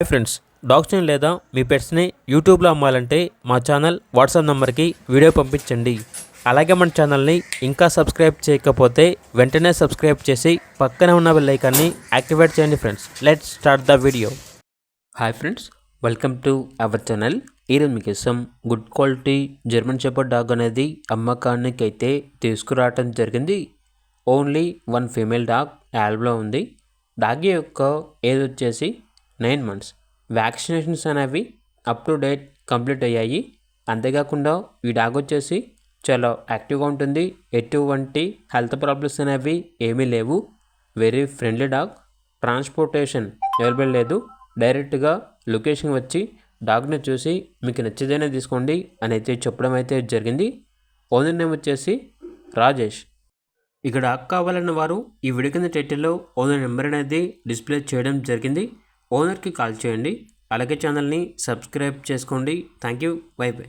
Hi friends, డాగ్స్ని లేదా మీ పెట్స్ని యూట్యూబ్లో అమ్మాలంటే మా ఛానల్ వాట్సాప్ నెంబర్కి వీడియో పంపించండి. అలాగే మన ఛానల్ని ఇంకా సబ్స్క్రైబ్ చేయకపోతే వెంటనే సబ్స్క్రైబ్ చేసి పక్కనే ఉన్న బెల్ ఐకాన్ని యాక్టివేట్ చేయండి friends. Let's start the video. Hi friends, welcome to our channel. ఈరోజు మీకోసం good quality German shepherd dog అనేది అమ్మకానికి అయితే తీసుకురావటం జరిగింది. ఓన్లీ వన్ ఫీమేల్ డాగ్ యాల్బ్లో ఉంది. డాగ్ యొక్క ఏజ్ వచ్చేసి 9 months. వ్యాక్సినేషన్స్ అనేవి అప్ టు డేట్ కంప్లీట్ అయ్యాయి. అంతేకాకుండా ఈ డాగ్ వచ్చేసి చాలా యాక్టివ్గా ఉంటుంది. ఎటువంటి హెల్త్ ప్రాబ్లమ్స్ అనేవి ఏమీ లేవు. Very friendly dog. Transportation available లేదు. డైరెక్ట్గా లొకేషన్ వచ్చి డాగ్ని చూసి మీకు నచ్చితేనే తీసుకోండి అని అయితే చెప్పడం అయితే జరిగింది. ఓనర్ నేమ్ వచ్చేసి రాజేష్. ఇక డాగ్ కావాలన్న వారు ఈ వీడియో కింద టైటిల్లో ఓనర్ నెంబర్ అనేది డిస్ప్లే చేయడం జరిగింది. ఓనర్కి కాల్ చేయండి. అలాగే ఛానల్ని సబ్స్క్రైబ్ చేసుకోండి. Thank you. By by.